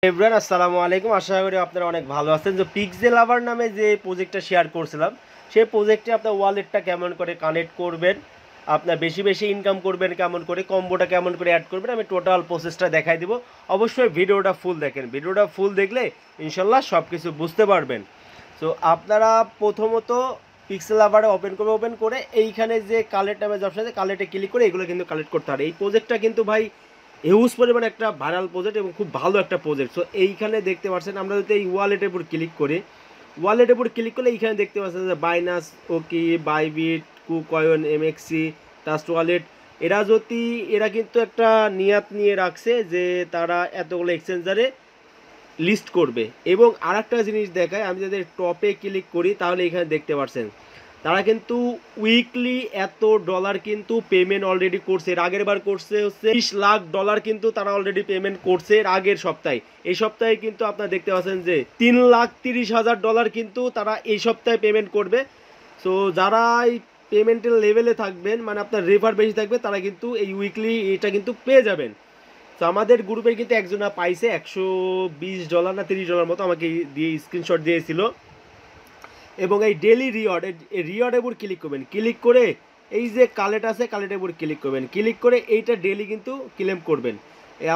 Everyone আসসালামু আলাইকুম। আশা করি আপনারা অনেক ভালো আছেন। যে পিক্সেল লাভার নামে যে প্রজেক্টটা শেয়ার করছিলাম, সেই প্রজেক্টে আপনার ওয়ালেটটা কেমন করে কানেক্ট করবেন, আপনার বেশি বেশি ইনকাম করবেন কেমন করে, কম্বোটা কেমন করে অ্যাড করবেন, আমি টোটাল প্রসেসটা দেখাই দিব। অবশ্যই ভিডিওটা ফুল দেখেন, ভিডিওটা ফুল দেখলে ইনশাল্লাহ সব কিছু বুঝতে পারবেন। সো আপনারা প্রথমত পিক্সেল লাভারে ওপেন করে এইখানে যে কালেক্ট নামে যে অপশন আছে, কালেক্টে ক্লিক করে এগুলো কিন্তু কালেক্ট করতে হবে। এই প্রজেক্টটা কিন্তু ভাই হিউজ পরিমাণে একটা ভাইরাল প্রজেক্ট এবং খুব ভালো একটা প্রজেক্ট। সো এইখানে দেখতে পাচ্ছেন, আমরা যদি এই ওয়ালেটের উপর ক্লিক করি, ওয়ালেটের উপর ক্লিক করলে এইখানে দেখতে পাচ্ছেন যে Binance, OKX, Bybit, KuCoin, MEXC, trust wallet, এরা কিন্তু একটা নিয়াত নিয়ে রাখছে যে তারা এতগুলো এক্সচেঞ্জারে লিস্ট করবে। এবং আরেকটা জিনিস দেখায়, আমি যদি টপে ক্লিক করি তাহলে এখানে দেখতে পাচ্ছেন তারা কিন্তু উইকলি এত ডলার কিন্তু পেমেন্ট অলরেডি করছে। এর আগের বার করছে হচ্ছে $30 লাখ কিন্তু তারা অলরেডি পেমেন্ট করছে এর আগের সপ্তাহে। এই সপ্তাহে কিন্তু আপনারা দেখতে পাচ্ছেন যে $3,30,000 কিন্তু তারা এই সপ্তাহে পেমেন্ট করবে। সো যারা এই পেমেন্টের লেভেলে থাকবেন, মানে আপনার রেফার বেশি থাকবে, তারা কিন্তু এই উইকলি এটা কিন্তু পেয়ে যাবেন। তো আমাদের গ্রুপে কিন্তু একজনা পাইছে $120 না $30 মতো, আমাকে দিয়ে স্ক্রিনশট দিয়েছিল। এবং এই ডেলি রিওয়ার্ড, এই রিওয়ার্ডের উপর ক্লিক করবেন, ক্লিক করে এই যে কালেক্ট আছে কালেক্টের উপর ক্লিক করবেন, ক্লিক করে এইটা ডেলি কিন্তু ক্লেম করবেন।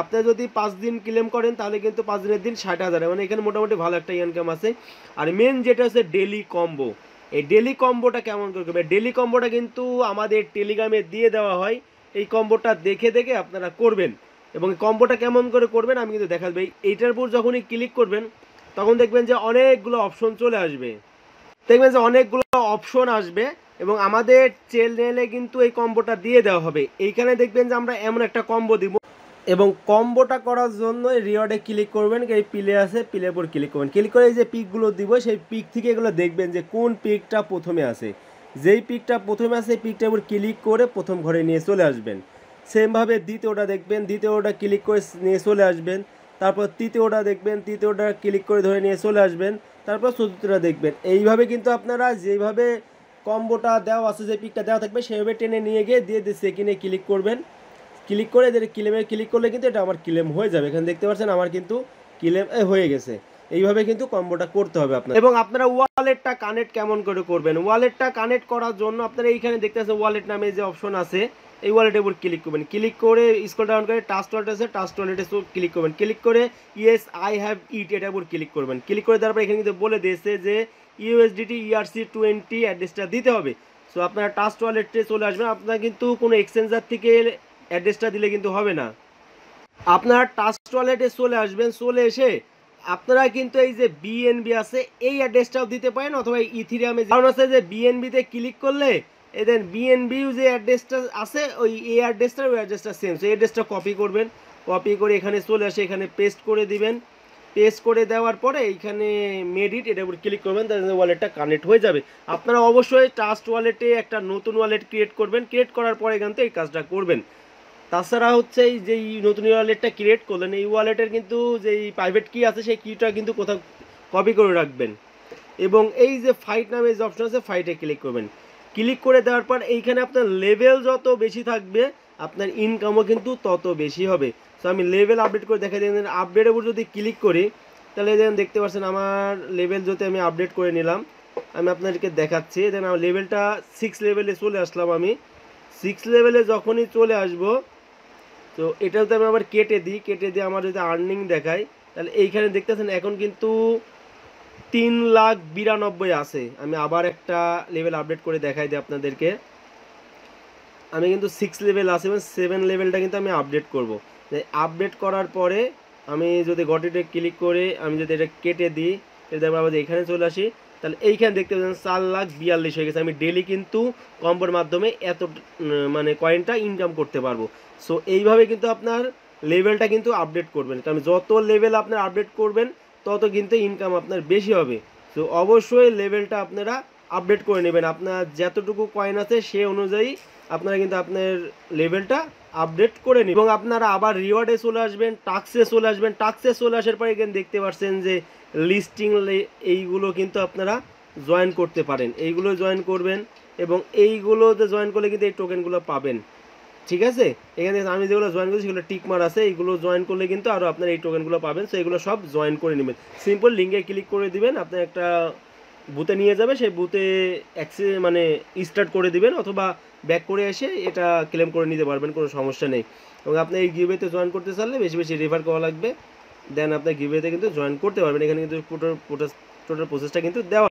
আপনি যদি 5 দিন ক্লেম করেন তাহলে কিন্তু 5 দিনের দিন 60,000, মানে এখানে মোটামুটি ভালো একটা ইনকাম আছে। আর মেন যেটা হচ্ছে ডেলি কম্বো, এই ডেলি কম্বোটা কেমন করে করবে, ডেলি কম্বোটা কিন্তু আমাদের টেলিগ্রামে দিয়ে দেওয়া হয়। এই কম্বোটা দেখে দেখে আপনারা করবেন। এবং এই কম্বোটা কেমন করে করবেন আমি কিন্তু দেখা দেব। এইটার উপর যখনই ক্লিক করবেন তখন দেখবেন যে অনেকগুলো অপশন চলে আসবে, দেখবেন যে অনেকগুলো অপশন আসবে এবং আমাদের চ্যানেলে কিন্তু এই কম্বোটা দিয়ে দেওয়া হবে। এইখানে দেখবেন যে আমরা এমন একটা কম্বো দিব এবং কম্বোটা করার জন্য রিওয়ার্ডে ক্লিক করবেন, এই প্লে আছে, প্লের উপর ক্লিক করবেন, ক্লিক করে এই যে পিকগুলো দিব সেই পিক থেকে এগুলো দেখবেন যে কোন পিকটা প্রথমে আছে। যেই পিকটা প্রথমে আছে পিকটার উপর ক্লিক করে প্রথম ঘরে নিয়ে চলে আসবেন। সেমভাবে দ্বিতীয়টা দেখবেন, দ্বিতীয়টা ক্লিক করে নিয়ে চলে আসবেন। তারপর তৃতীয়টা দেখবেন, তৃতীয়টা ক্লিক করে ধরে নিয়ে চলে আসবেন। তারপর চতুর্থটা দেখবেন। এইভাবে কিন্তু আপনারা যেভাবে কম্বোটা দেওয়া আছে, যে পিকটা দেওয়া থাকবে সেইভাবে টেনে নিয়ে গিয়ে দিয়ে সেকেন্ডে ক্লিক করবেন। ক্লিক করে এদের ক্লেমে ক্লিক করলে কিন্তু এটা আমার ক্লেম হয়ে যাবে। এখানে দেখতে পাচ্ছেন আমার কিন্তু ক্লেম হয়ে গেছে। এইভাবে কিন্তু কম্বোটা করতে হবে আপনার। এবং আপনারা ওয়ালেটটা কানেক্ট কেমন করে করবেন, ওয়ালেটটা কানেক্ট করার জন্য আপনারা এইখানে দেখতে পাচ্ছেন ওয়ালেট নামে যে অপশন আছে, এই ওয়ালেটের উপর ক্লিক করবেন, ক্লিক করে স্ক্রল ডাউন করে ট্রাস্ট ওয়ালেট আছে, ট্রাস্ট ওয়ালেটে ক্লিক করবেন, ক্লিক করে ইয়েস আই হ্যাভ ইট এটার উপর ক্লিক করবেন। ক্লিক করে তারপর এখানে কিন্তু বলে দিয়েছে যে ইউএসডিটি ERC20 অ্যাড্রেসটা দিতে হবে। সো আপনারা ট্রাস্ট ওয়ালেটে চলে আসবেন। আপনারা কিন্তু কোনো এক্সচেঞ্জার থেকে অ্যাড্রেসটা দিলে কিন্তু হবে না, আপনারা ট্রাস্ট ওয়ালেটে চলে আসবেন। চলে এসে আপনারা কিন্তু এই যে বিএনবি আছে এই অ্যাড্রেসটাও দিতে পারেন, অথবা ইথিরিয়ামে কারণ আছে যে বিএনবিতে ক্লিক করলে এদের বিএনবিও যে অ্যাড্রেসটা আছে ওই এই অ্যাড্রেসটা ওই অ্যাড্রেসটা সেম। সেই অ্যাড্রেসটা কপি করবেন, কপি করে এখানে চলে আসে এখানে পেস্ট করে দিবেন। পেস্ট করে দেওয়ার পরে এইখানে মেডিট এটার উপর ক্লিক করবেন, তাহলে ওয়ালেটটা কানেক্ট হয়ে যাবে। আপনারা অবশ্যই ট্রাস্ট ওয়ালেটে একটা নতুন ওয়ালেট ক্রিয়েট করবেন, ক্রিয়েট করার পরে এখান থেকে এই কাজটা করবেন। তাছাড়া হচ্ছে এই যে নতুন ওয়ালেটটা ক্রিয়েট করলেন, এই ওয়ালেটের কিন্তু যেই প্রাইভেট কি আছে সেই কিটা কিন্তু কোথাও কপি করে রাখবেন। এবং এই যে ফাইট নামে যে অপশন আছে ফাইটে ক্লিক করবেন, ক্লিক করে দেওয়ার পর এইখানে আপনার লেভেল যত বেশি থাকবে আপনার ইনকামও কিন্তু তত বেশি হবে। সো আমি লেভেল আপডেট করে দেখা দেন, আপডেটের উপর যদি ক্লিক করি তাহলে দেখতে পাচ্ছেন আমার লেভেল যদি আমি আপডেট করে নিলাম, আমি আপনাদেরকে দেখাচ্ছি। দেন আমার লেভেলটা 6 লেভেলে চলে আসলাম। আমি 6 লেভেলে যখনই চলে আসবো, তো এটা যদি আমি আবার কেটে দিই, কেটে দিয়ে আমার যদি আর্নিং দেখায় তাহলে এইখানে দেখতেছেন এখন কিন্তু 3,92,000 আছে। আমি আবার একটা লেভেল আপডেট করে দেখাই দিই আপনাদেরকে। আমি কিন্তু 6 লেভেল আছে এবং 7 লেভেলটা কিন্তু আমি আপডেট করব। আপডেট করার পরে আমি যদি গটিতে ক্লিক করে আমি যদি এটা কেটে দিই, এটা আবার এখানে চলে আসি, তাহলে এইখানে দেখতে পাচ্ছেন 4,42,000 হয়ে গেছে। আমি ডেলি কিন্তু কম্বোর মাধ্যমে এত মানে কয়েনটা ইনকাম করতে পারবো। সো এইভাবে কিন্তু আপনার লেভেলটা কিন্তু আপডেট করবেন, কারণ যত লেভেল আপনার আপডেট করবেন তত কিন্তু ইনকাম আপনার বেশি হবে। সো অবশ্যই লেভেলটা আপনারা আপডেট করে নেবেন, আপনার যতটুকু কয়েন আছে সে অনুযায়ী আপনারা কিন্তু আপনার লেভেলটা আপডেট করে নিন। এবং আপনারা আবার রিওয়ার্ডে চলে আসবেন, টাস্কে চলে আসবেন। টাস্কে চলে আসার পরে এখানে দেখতে পাচ্ছেন যে লিস্টিং, এইগুলো কিন্তু আপনারা জয়েন করতে পারেন, এইগুলো জয়েন করবেন এবং এইগুলোতে জয়েন করলে কিন্তু এই টোকেনগুলো পাবেন। ঠিক আছে, এখানে আমি যেগুলো জয়েন করছি সেগুলো টিক মার আছে, এইগুলো জয়েন করলে কিন্তু আরও আপনার এই টোকেনগুলো পাবেন। সো এগুলো সব জয়েন করে নেবেন। সিম্পল লিঙ্কে ক্লিক করে দিবেন, আপনার একটা বুথে নিয়ে যাবে, সেই বুথে মানে স্টার্ট করে দিবেন, অথবা ব্যাক করে এসে এটা ক্লেম করে নিতে পারবেন, কোনো সমস্যা নেই। এবং আপনি এই গিভওয়েতে জয়েন করতে চাইলে বেশি বেশি রেফার করা লাগবে, দেন আপনার গিভওয়েতে কিন্তু জয়েন করতে পারবেন। এখানে কিন্তু টোটাল প্রসেসটা কিন্তু দেওয়া